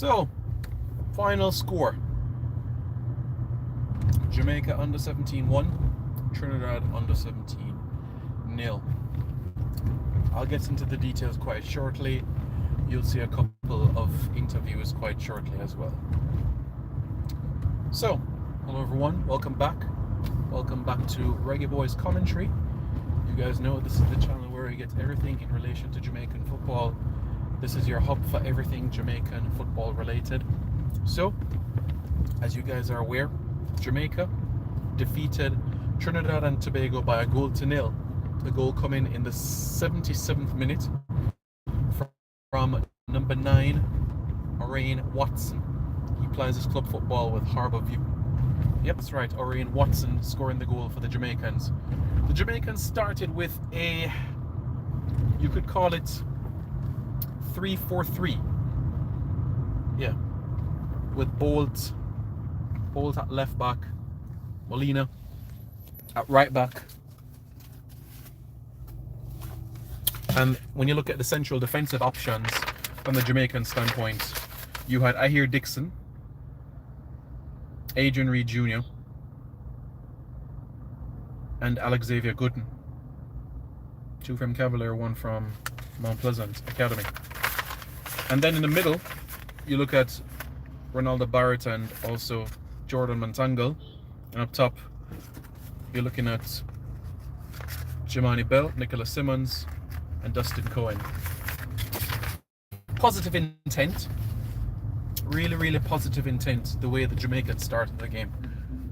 So, final score. Jamaica under 17 1, Trinidad under 17 nil. I'll get into the details quite shortly. You'll see a couple of interviews quite shortly as well. So, hello everyone, welcome back. Welcome back to Reggae Boys Commentary. You guys know this is the channel where you get everything in relation to Jamaican football. This is your hub for everything Jamaican football related. So, as you guys are aware, Jamaica defeated Trinidad and Tobago by 1-0. The goal coming in the 77th minute from number 9, Orion Watson. He plays his club football with Harbour View. Yep, that's right, Orion Watson scoring the goal for the Jamaicans. The Jamaicans started with a, you could call it 3-4-3. Yeah, with Bolt at left back, Molina at right back. And when you look at the central defensive options from the Jamaican standpoint, you had Ahir Dixon, Adrian Reed Jr., and Alex Xavier Gooden. 2 from Cavalier, 1 from Mount Pleasant Academy. And then in the middle, you look at Ronaldo Barrett and also Jordan Montangle. And up top, you're looking at Jimani Bell, Nicholas Simmons, and Dustin Cohen. Positive intent. Really positive intent, the way the Jamaicans started the game.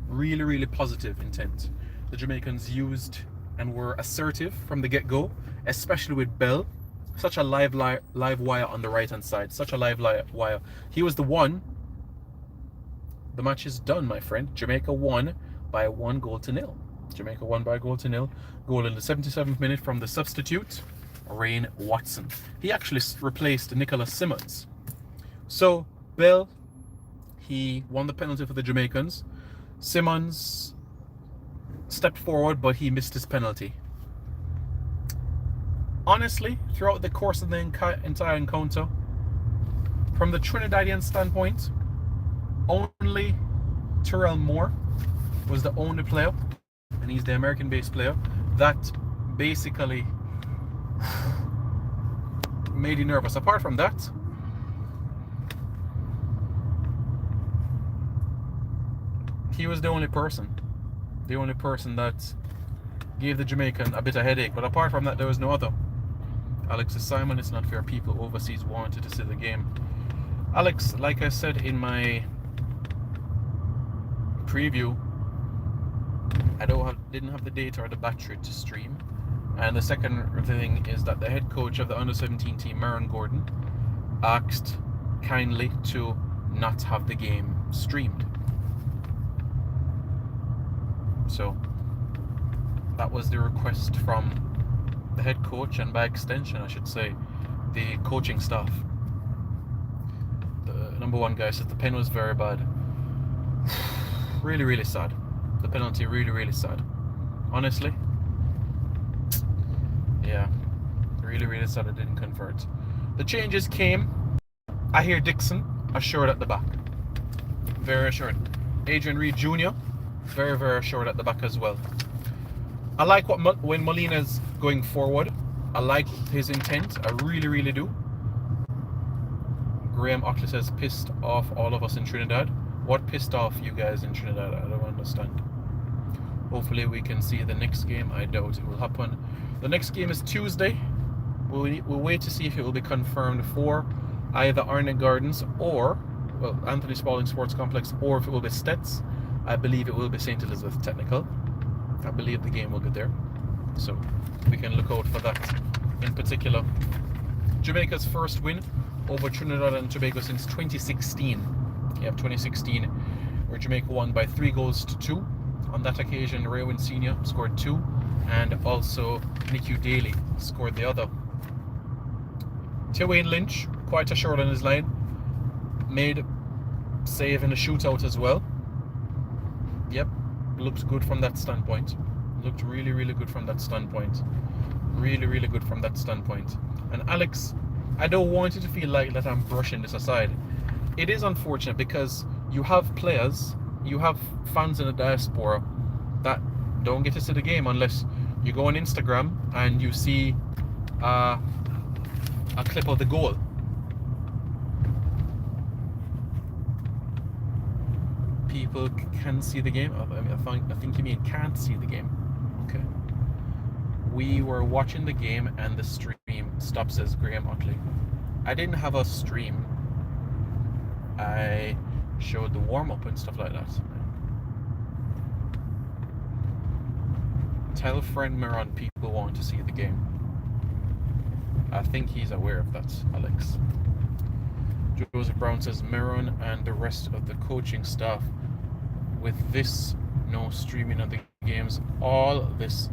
Really positive intent. The Jamaicans used and were assertive from the get-go, especially with Bell. Such a live wire on the right-hand side. Such a live wire. He was the one. The match is done, my friend. Jamaica won by 1-0. Jamaica won by 1-0. Goal in the 77th minute from the substitute, Orion Watson. He actually replaced Nicholas Simmons. So, Bell, he won the penalty for the Jamaicans. Simmons stepped forward, but he missed his penalty. Honestly, throughout the course of the entire encounter, from the Trinidadian standpoint, only Terrell Moore was the only player, and he's the American-based player, that basically made you nervous. Apart from that, he was the only person that gave the Jamaican a bit of headache. But apart from that, there was no other. Alexis Simon, it's not fair, people overseas wanted to see the game. Alex, like I said in my preview, I didn't have the data or the battery to stream. And the second thing is that the head coach of the under-17 team, Maron Gordon, asked kindly to not have the game streamed. So that was the request from the head coach, and by extension, I should say, the coaching staff. The number one guy said the pen was very bad. Really sad. The penalty, really sad. Honestly, yeah, really sad it didn't convert. The changes came. Ahir Dixon assured at the back, very assured. Adrian Reed Jr. very assured at the back as well. I like when Molina's going forward. I like his intent. I really do. Graham Ockley says pissed off all of us in Trinidad. What pissed off you guys in Trinidad? I don't understand. Hopefully we can see the next game. I doubt it will happen. The next game is Tuesday. We'll wait to see if it will be confirmed for either Arnett Gardens or, well, Anthony Spalding Sports Complex, or if it will be Stets. I believe it will be St. Elizabeth Technical. I believe the game will be there. So we can look out for that in particular. Jamaica's first win over Trinidad and Tobago since 2016. Yep, 2016, where Jamaica won by 3-2. On that occasion, Raywin Sr. scored 2, and also Nicky Daly scored the other. Wayne Lynch, quite assured on his line, made save in a shootout as well. Yep, looked good from that standpoint. Looked really good from that standpoint. Really good from that standpoint. And Alex, I don't want you to feel like that I'm brushing this aside. it is unfortunate because you have players, you have fans in the diaspora that don't get to see the game unless you go on Instagram and you see a clip of the goal. People can see the game. I think you mean can't see the game. Okay. We were watching the game and the stream stopped, says Graham Otley. I didn't have a stream. I showed the warm-up and stuff like that. Tell friend Miron people want to see the game. I think he's aware of that, Alex. Joseph Brown says Miron and the rest of the coaching staff, with this no streaming of the games, all this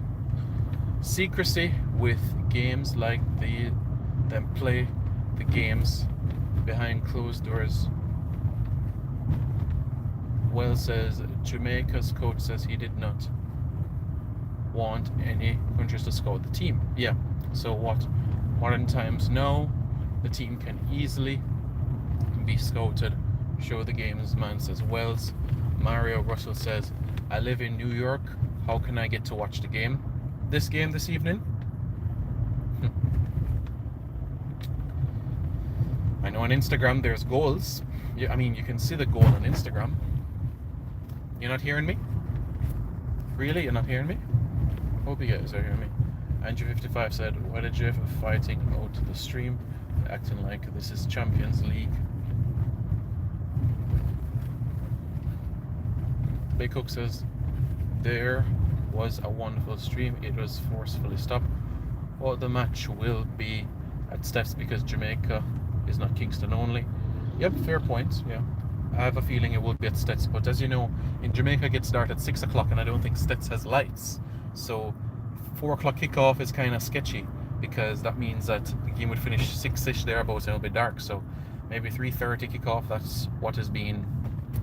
secrecy with games like them play the games behind closed doors. Well says Jamaica's coach says he did not want any countries to scout the team. Yeah, so what modern times now, the team can easily be scouted. Show the games, man, says Wells. Mario Russell says, I live in New York. How can I get to watch the game? This game this evening? I know on Instagram there's goals. Yeah, I mean, you can see the goal on Instagram. You're not hearing me? Really? You're not hearing me? Hope you guys are hearing me. Andrew55 said, why did you have fighting out to the stream? Acting like this is Champions League. Big Cook says, there was a wonderful stream. It was forcefully stopped. Well, the match will be at Steps because Jamaica is not Kingston only. Yep, fair point. Yeah, I have a feeling it will be at Stets, but as you know, in Jamaica it gets started at 6 o'clock, and I don't think Stets has lights. So 4 o'clock kickoff is kind of sketchy because that means that the game would finish 6-ish thereabouts and it'll be dark. So maybe 3:30 kickoff. That's what is being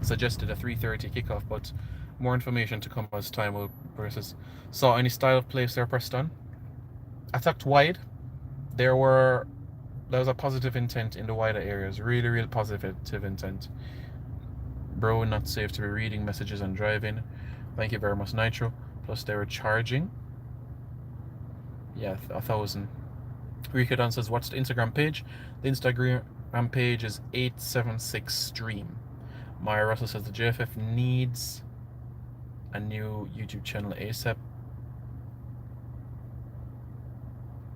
suggested, a 3:30 kickoff, but more information to come as time will progress. Saw any style of play, Sir Preston? Attacked wide. There was a positive intent in the wider areas. Really positive intent. Bro, not safe to be reading messages and driving. Thank you very much, Nitro. Plus they were charging. Yeah, 1,000. Rika Dan says, what's the Instagram page? The Instagram page is 876 stream. Maya Russell says the JFF needs a new YouTube channel ASAP.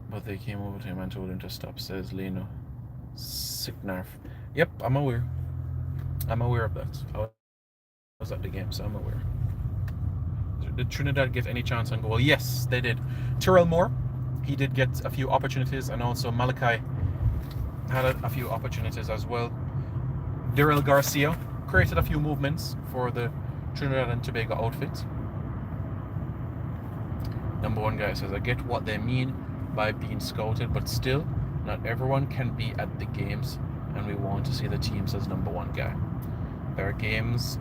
But they came over to him and told him to stop, says Leno. Sicknarf. Yep, I'm aware. I'm aware of that. I was at the game, so I'm aware. Did Trinidad get any chance on goal? Yes, they did. Tyrell Moore, he did get a few opportunities, and also Malachi had a few opportunities as well. Daryl Garcia created a few movements for the Trinidad and Tobago outfit. Number one guy says, I get what they mean by being scouted, but still, not everyone can be at the games, and we want to see the team, says number one guy. There are games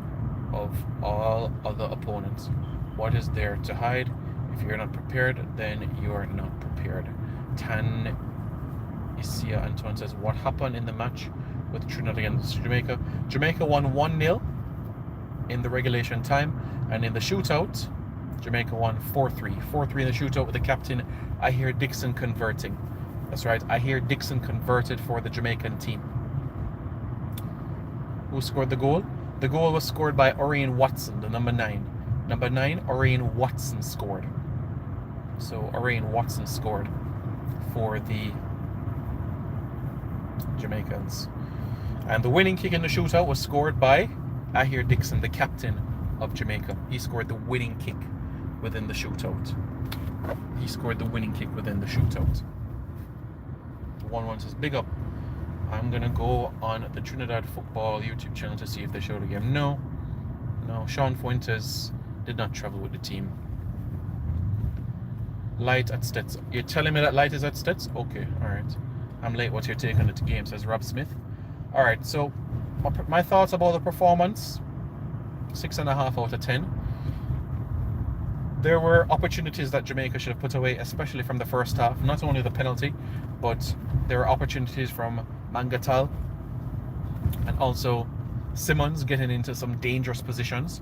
of all other opponents. What is there to hide? If you're not prepared, then you are not prepared. Tan Isia Antoine says, what happened in the match with Trinidad against Jamaica? Jamaica won 1-0 in the regulation time, and in the shootout, Jamaica won 4-3. 4-3 in the shootout with the captain, I hear Dixon, converting. That's right, I hear Dixon converted for the Jamaican team. Who scored the goal? The goal was scored by Orion Watson, the number 9. Number 9, Orion Watson scored. So Orion Watson scored for the Jamaicans. And the winning kick in the shootout was scored by Ahir Dixon, the captain of Jamaica. He scored the winning kick within the shootout. He scored the winning kick within the shootout. 1-1 says, big up. I'm going to go on the Trinidad Football YouTube channel to see if they show the game. No, Sean Fuentes did not travel with the team. Light at Stets. You're telling me that Light is at Stets? Okay, alright. I'm late. What's your take on the game, says Rob Smith. Alright, so my thoughts about the performance, 6.5 out of 10. There were opportunities that Jamaica should have put away, especially from the first half. Not only the penalty, but there were opportunities from Mangatal and also Simmons getting into some dangerous positions.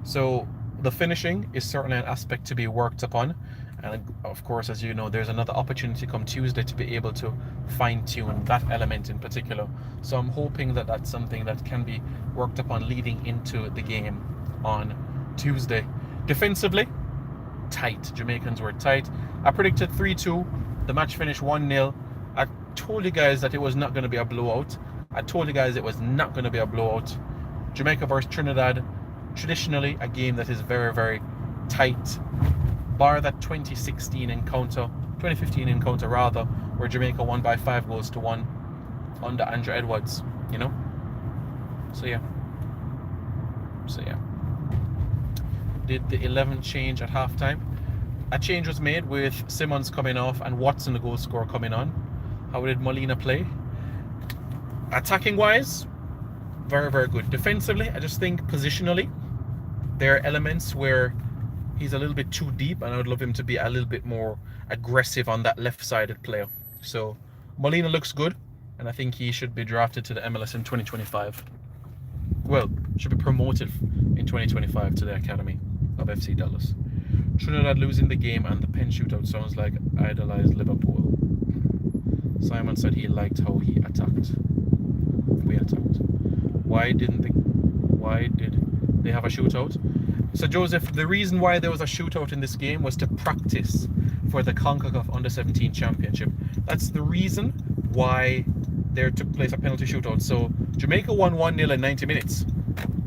So the finishing is certainly an aspect to be worked upon. And of course, as you know, there's another opportunity come Tuesday to be able to fine-tune that element in particular. So I'm hoping that that's something that can be worked upon leading into the game on Tuesday. Defensively, tight. Jamaicans were tight. I predicted 3-2. The match finished 1-0. I told you guys that it was not going to be a blowout. I told you guys it was not going to be a blowout. Jamaica versus Trinidad, traditionally a game that is very, very tight. Bar that 2015 encounter rather, where Jamaica won by 5-1 under Andrew Edwards, you know? So yeah. Did the 11th change at halftime. A change was made with Simmons coming off and Watson, the goal scorer, coming on. How did Molina play? Attacking wise, very, very good. Defensively, I just think positionally, there are elements where he's a little bit too deep, and I would love him to be a little bit more aggressive on that left-sided player. So Molina looks good, and I think he should be drafted to the MLS in 2025. Well, should be promoted in 2025 to the academy of FC Dallas. Trinidad losing the game, and the pen shootout sounds like idolized Liverpool. Simon said he liked how we attacked. Why did they have a shootout? So Joseph, the reason why there was a shootout in this game was to practice for the CONCACAF Under-17 Championship. That's the reason why there took place a penalty shootout. So Jamaica won 1-0 in 90 minutes.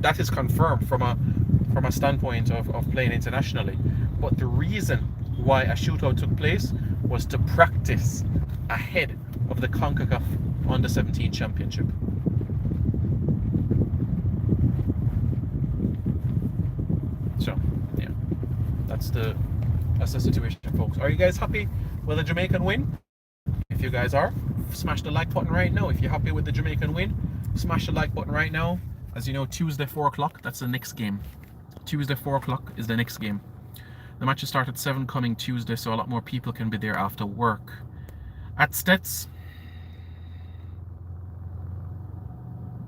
That is confirmed from a standpoint of playing internationally. But the reason why a shootout took place was to practice ahead of the CONCACAF Under-17 Championship. So, yeah, that's the situation, folks. Are you guys happy with the Jamaican win? If you guys are, smash the like button right now. If you're happy with the Jamaican win, smash the like button right now. As you know, Tuesday 4 o'clock, that's the next game. Tuesday 4 o'clock is the next game. The matches start at 7 coming Tuesday, so a lot more people can be there after work. At Stets.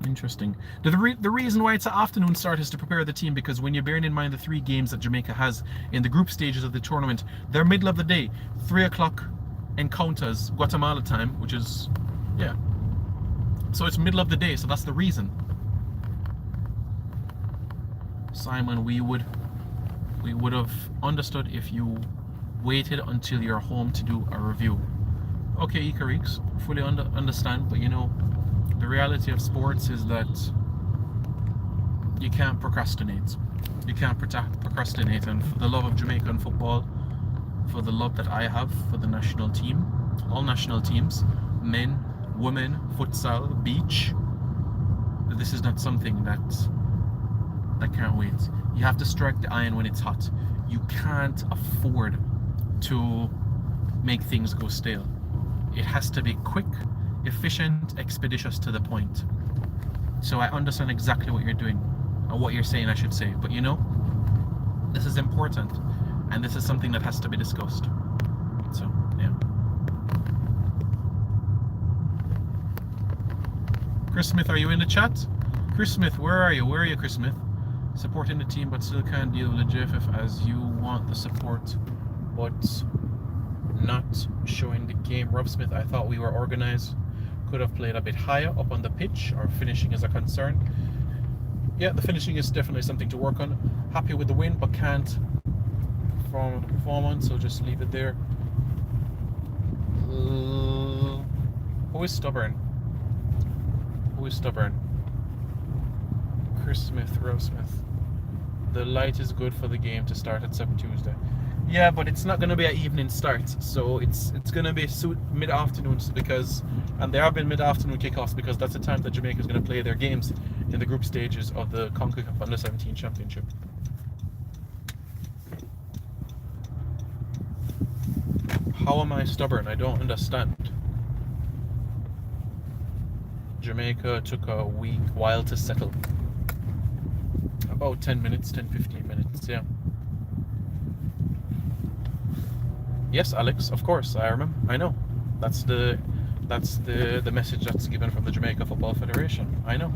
Interesting. The reason why it's an afternoon start is to prepare the team, because when you're bearing in mind the 3 games that Jamaica has in the group stages of the tournament, they're middle of the day. 3 o'clock encounters Guatemala time, which is, yeah. So it's middle of the day, so that's the reason. Simon, we would have understood if you waited until you're home to do a review. Okay, Icarix, fully understand, but you know, the reality of sports is that you can't procrastinate. You can't procrastinate, and for the love of Jamaican football, for the love that I have for the national team, all national teams, men, women, futsal, beach, this is not something that can't wait. You have to strike the iron when it's hot. You can't afford to make things go stale. It has to be quick, efficient, expeditious, to the point. So I understand exactly what you're doing, or what you're saying, I should say. But you know, this is important, and this is something that has to be discussed. So, yeah. Chris Smith, are you in the chat? Chris Smith, where are you? Where are you, Chris Smith? Supporting the team, but still can't deal with the JFF as you want the support, but not showing the game. Rob Smith, I thought we were organized. Could have played a bit higher up on the pitch. Our finishing is a concern. Yeah, the finishing is definitely something to work on. Happy with the win, but can't perform the performance, so just leave it there. Who is stubborn? Who is stubborn? Chris Smith, Rob Smith. The light is good for the game to start at 7 Tuesday. Yeah, but it's not going to be an evening start, so it's going to be mid-afternoons, because, and there have been mid-afternoon kickoffs, because that's the time that Jamaica is going to play their games in the group stages of the CONCACAF Under-17 Championship. How am I stubborn? I don't understand. Jamaica took a while to settle. About 10 minutes, 10-15 minutes, yeah. Yes, Alex, of course, I remember. I know. That's the message that's given from the Jamaica Football Federation. I know.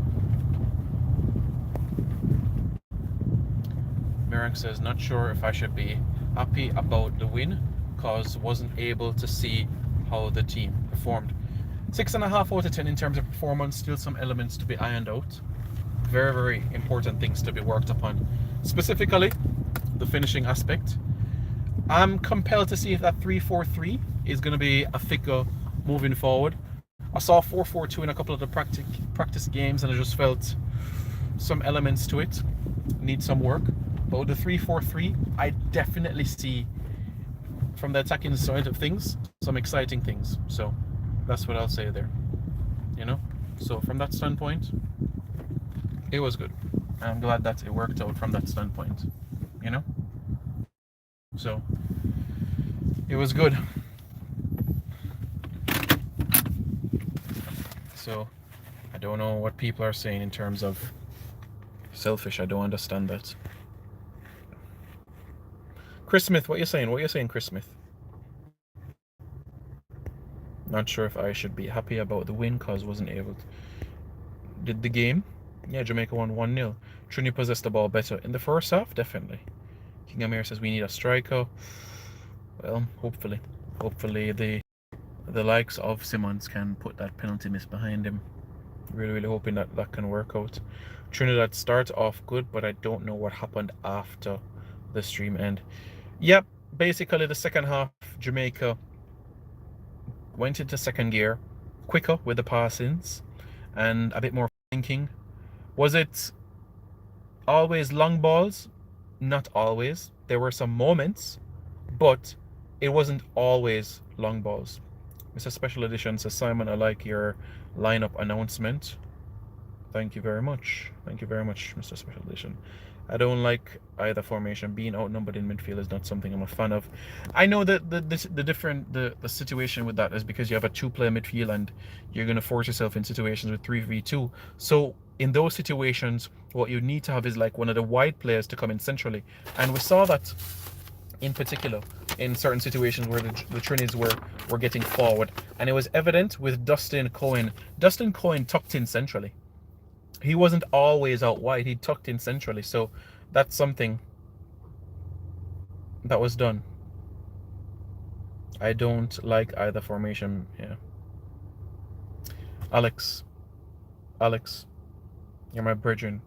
Mark says, not sure if I should be happy about the win because wasn't able to see how the team performed. 6.5 out of 10 in terms of performance. Still some elements to be ironed out. Very, very important things to be worked upon. Specifically, the finishing aspect. I'm compelled to see if that 3-4-3 is going to be a figure moving forward. I saw 4-4-2 in a couple of the practice games, and I just felt some elements to it need some work. But with the 3-4-3, I definitely see from the attacking side of things some exciting things. So that's what I'll say there. You know. So from that standpoint, it was good. I'm glad that it worked out from that standpoint. You know. So it was good. So I don't know what people are saying in terms of selfish. I don't understand that. Chris Smith, what you saying? What you saying, Chris Smith? Not sure if I should be happy about the win because wasn't able to. Did the game? Yeah, Jamaica won 1-0. Trini possessed the ball better in the first half, definitely. King Amir says we need a striker. Well, hopefully the likes of Simmons can put that penalty miss behind him. Really hoping that that can work out. Trinidad starts off good, but I don't know what happened after the stream end. Yep, basically the second half, Jamaica went into second gear, quicker with the passings, and a bit more thinking. Was it always long balls? Not always. There were some moments, but it wasn't always long balls. Mr. Special Edition says, Simon, I like your lineup announcement. Thank you very much. Thank you very much, Mr. Special Edition. I don't like either formation. Being outnumbered in midfield is not something I'm a fan of. I know that the situation with that is because you have a two-player midfield and you're going to force yourself in situations with 3v2. So in those situations, what you need to have is like one of the wide players to come in centrally. And we saw that in particular in certain situations where the Trinids were getting forward. And it was evident with Dustin Cohen. Dustin Cohen tucked in centrally. He wasn't always out wide. He tucked in centrally. So that's something that was done. I don't like either formation. Yeah. Alex, you're my brethren.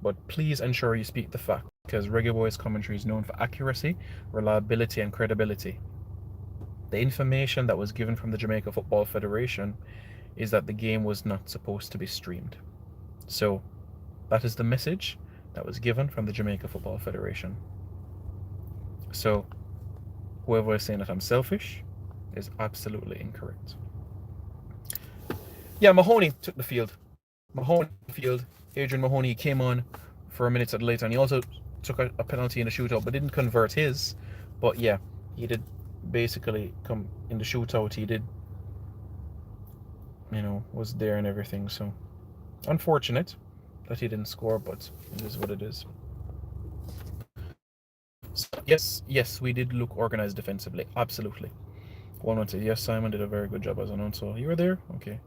But please ensure you speak the fact, because Reggae Boys commentary is known for accuracy, reliability, and credibility. The information that was given from the Jamaica Football Federation is that the game was not supposed to be streamed. So that is the message that was given from the Jamaica Football Federation. So whoever is saying that I'm selfish is absolutely incorrect. Yeah, Mahoney took the field. Adrian Mahoney came on for a minute later, and he also took a penalty in the shootout, but didn't convert his. But yeah, he did basically come in the shootout. He did, was there and everything. So unfortunate that he didn't score, but it is what it is. So, yes, we did look organized defensively. Absolutely. One said, yes, Simon did a very good job as an announcer. You were there? Okay.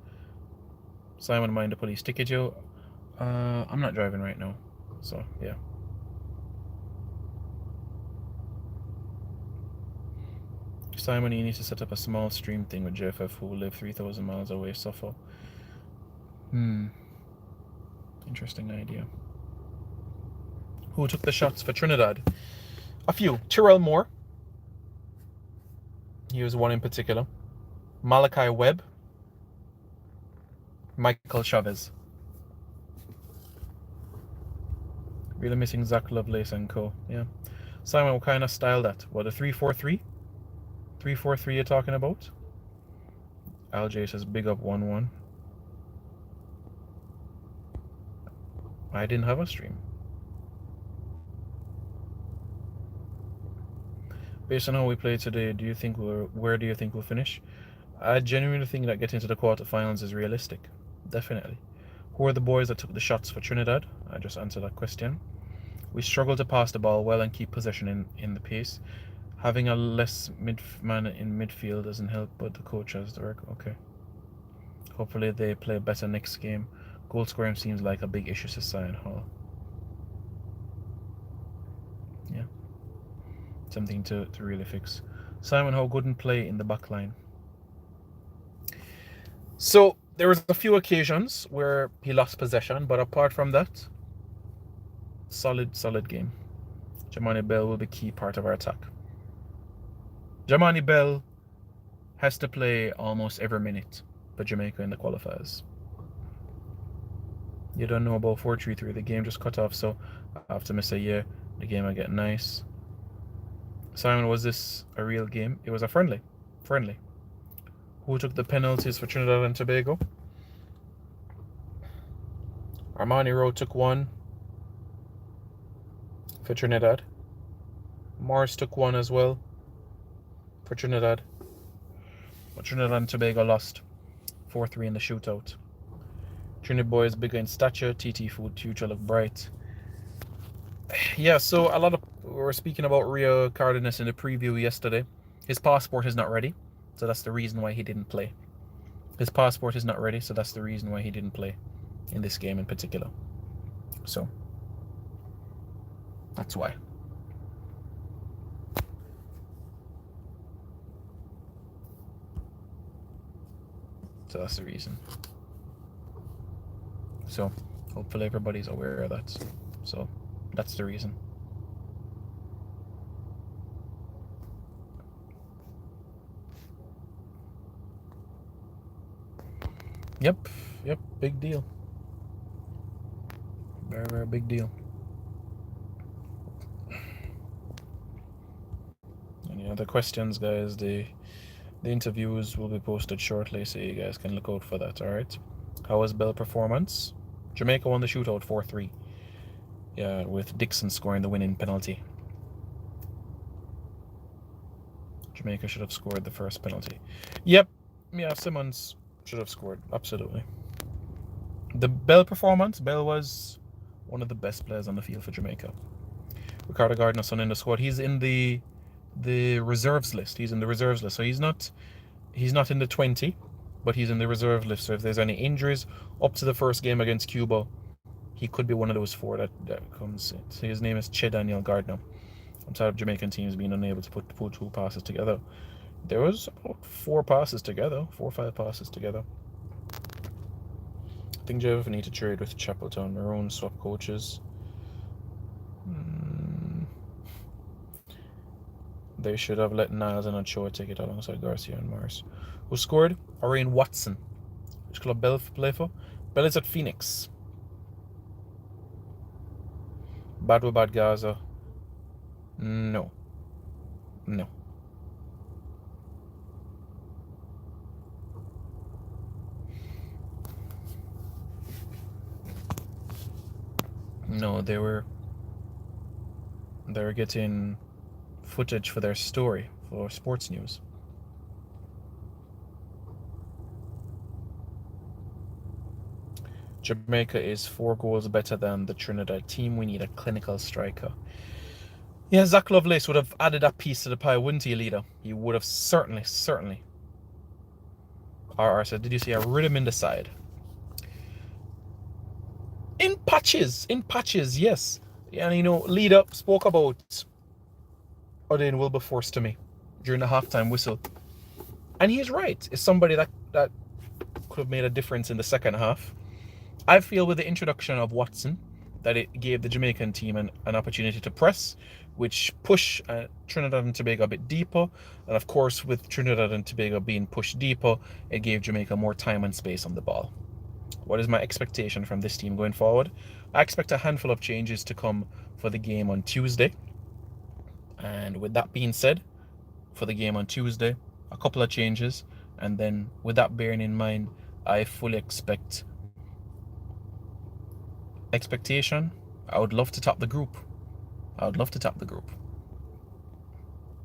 Simon, mind the police ticket you. I'm not driving right now. So, yeah. Simon, you need to set up a small stream thing with JFF who live 3,000 miles away, suffer. Interesting idea. Who took the shots for Trinidad? A few. Tyrell Moore. He was one in particular. Malachi Webb. Michael Chavez. Really missing Zach Lovelace and co. Yeah. Simon, what kind of style that? What, a 3-4-3? 3-4-3 you're talking about? LJ says big up 1-1. I didn't have a stream. Based on how we played today, where do you think we'll finish? I genuinely think that getting to the quarterfinals is realistic. Definitely. Who are the boys that took the shots for Trinidad? I just answered that question. We struggle to pass the ball well and keep possession in the pace. Having a less man in midfield doesn't help, but the coach has the work. Okay. Hopefully they play better next game. Goal scoring seems like a big issue to Sion Hall. something to really fix. Simon Howe couldn't play in the back line. So there was a few occasions where he lost possession, but apart from that, solid game. Jamani Bell will be key part of our attack. Jamani Bell has to play almost every minute for Jamaica in the qualifiers. You don't know about 4-3-3. The game just cut off, so after me say, yeah, the game will get nice. Simon, was this a real game? It was a friendly. Who took the penalties for Trinidad and Tobago? Armani Rowe took one for Trinidad. Morris took one as well for Trinidad. But Trinidad and Tobago lost 4-3 in the shootout. Trinidad boys bigger in stature, TT food, future look bright. Yeah, so a lot of we were speaking about Rio Cardenas in the preview yesterday. His passport is not ready, so that's the reason why he didn't play. His passport is not ready, so that's the reason why he didn't play in this game in particular. So that's why. So that's the reason. So hopefully everybody's aware of that. So that's the reason. Yep, big deal. Very big deal. Any other questions, guys? The interviews will be posted shortly, so you guys can look out for that. All right. How was Bell performance? Jamaica won the shootout 4-3. Yeah, with Dixon scoring the winning penalty. Jamaica should have scored the first penalty. Yep. Yeah, Simmons should have scored. Absolutely. The Bell performance, Bell was one of the best players on the field for Jamaica. Ricardo Gardnerson in the squad. He's in the reserves list. So he's not in the 20, but he's in the reserve list. So if there's any injuries up to the first game against Cuba, he could be one of those four that comes in. So his name is Che Daniel Gardner. I'm tired of Jamaican teams being unable to put two passes together. There was about 4 or 5 passes together. I think Jeff need to trade with Chapeltown. Maroon swap coaches. They should have let Niles and Ochoa take it alongside Garcia and Morris. Who scored? Orion Watson. Which club Bell play for? Bell is at Phoenix. Bad Gaza. No. No, they were getting footage for their story for sports news. Jamaica is 4 goals better than the Trinidad team. We need a clinical striker. Yeah, Zach Lovelace would have added that piece to the pie, wouldn't he, leader? He would have certainly. RR said, did you see a rhythm in the side? In patches, yes. And leader spoke about Odin Wilberforce to me during the halftime whistle. And he's right. It's somebody that could have made a difference in the second half. I feel with the introduction of Watson that it gave the Jamaican team an opportunity to press, which push Trinidad and Tobago a bit deeper. And of course, with Trinidad and Tobago being pushed deeper, it gave Jamaica more time and space on the ball. What is my expectation from this team going forward? I expect a handful of changes to come for the game on Tuesday. And with that being said, for the game on Tuesday, a couple of changes. And then with that bearing in mind, I fully expectation, I would love to top the group.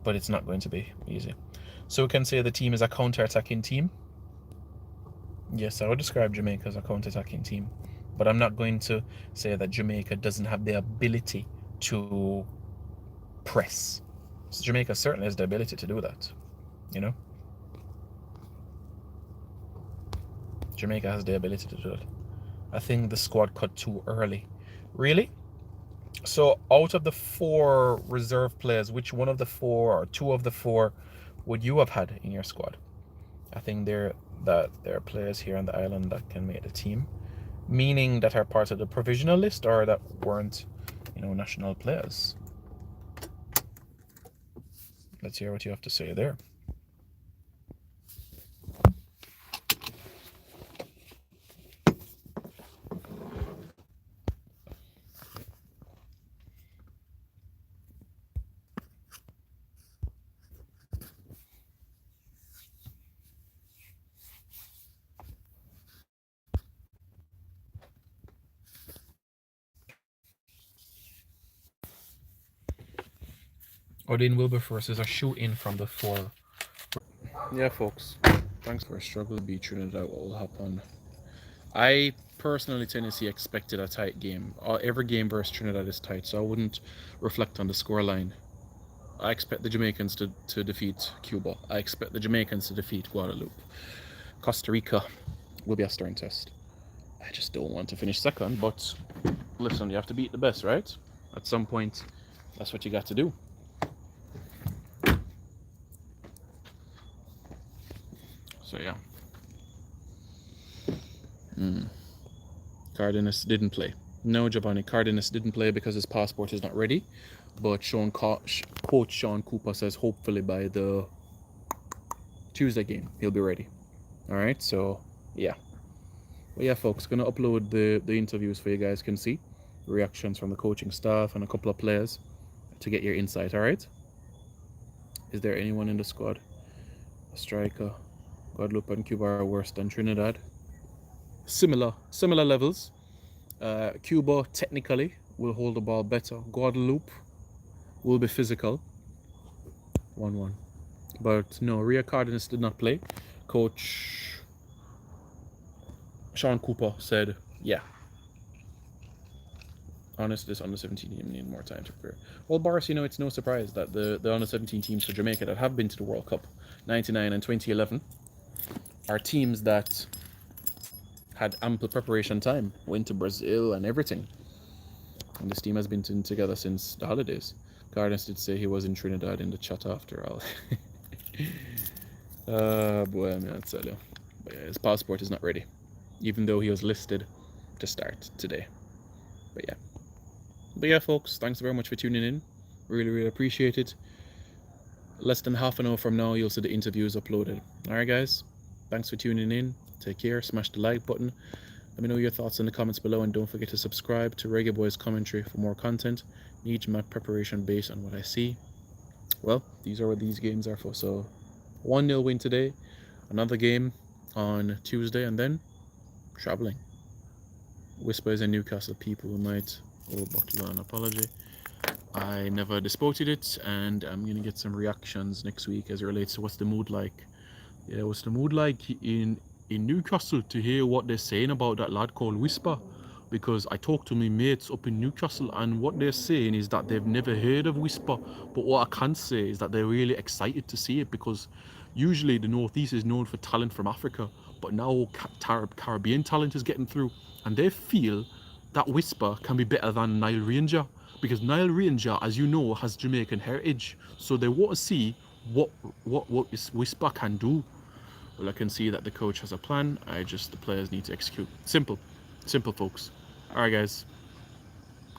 But it's not going to be easy. So we can say the team is a counter-attacking team. Yes, I would describe Jamaica as a counter-attacking team. But I'm not going to say that Jamaica doesn't have the ability to press. So Jamaica certainly has the ability to do that. Jamaica has the ability to do it. I think the squad cut too early. Really? So out of the 4 reserve players, which one of the 4 or 2 of the 4 would you have had in your squad? I think there are players here on the island that can make the team, meaning that are part of the provisional list or that weren't, national players. Let's hear what you have to say there. Odin Wilberforce is a shoe-in from the 4. Yeah, folks. Thanks for a struggle to beat Trinidad. What will happen? I personally, Tennessee expected a tight game. Every game versus Trinidad is tight, so I wouldn't reflect on the scoreline. I expect the Jamaicans to defeat Cuba. I expect the Jamaicans to defeat Guadeloupe. Costa Rica will be a stern test. I just don't want to finish second, but listen, you have to beat the best, right? At some point, that's what you got to do. So yeah. Cardenas didn't play. No, Giovanni, Cardenas didn't play because his passport is not ready. But Coach Sean Cooper says hopefully by the Tuesday game he'll be ready. All right, so yeah. But yeah, folks, gonna upload the interviews for you guys can see reactions from the coaching staff and a couple of players to get your insight. All right. Is there anyone in the squad? A striker. Guadeloupe and Cuba are worse than Trinidad. Similar levels. Cuba technically will hold the ball better. Guadeloupe will be physical. 1-1. But no, Ria Cardenas did not play. Coach Sean Cooper said, yeah. Honest, this under-17 team need more time to prepare. Well, Boris, it's no surprise that the under-17 teams for Jamaica that have been to the World Cup, 99 and 2011, are teams that had ample preparation time, went to Brazil and everything. And this team has been together since the holidays. Cardenas did say he was in Trinidad in the chat after all. Boy, I mean, I tell you. But yeah, his passport is not ready, even though he was listed to start today. But yeah, folks, thanks very much for tuning in. Really appreciate it. Less than half an hour from now, you'll see the interviews uploaded. All right, guys. Thanks for tuning in. Take care. Smash the like button. Let me know your thoughts in the comments below, and don't forget to subscribe to Reggae Boys Commentary for more content. Each map preparation based on what I see. Well, these are what these games are for. So 1-0 win today, another game on Tuesday, and then traveling. Whispers in Newcastle, people who might owe Buckler an apology. I never disputed it, and I'm gonna get some reactions next week as it relates to what's the mood like. Yeah, what's the mood like in Newcastle to hear what they're saying about that lad called Whisper, because I talked to my mates up in Newcastle and what they're saying is that they've never heard of Whisper, but what I can say is that they're really excited to see it, because usually the Northeast is known for talent from Africa, but now Caribbean talent is getting through, and they feel that Whisper can be better than Nile Ranger, because Nile Ranger, as you know, has Jamaican heritage, so they want to see what Whisper can do. Well, I can see that the coach has a plan. The players need to execute. Simple, folks. All right, guys.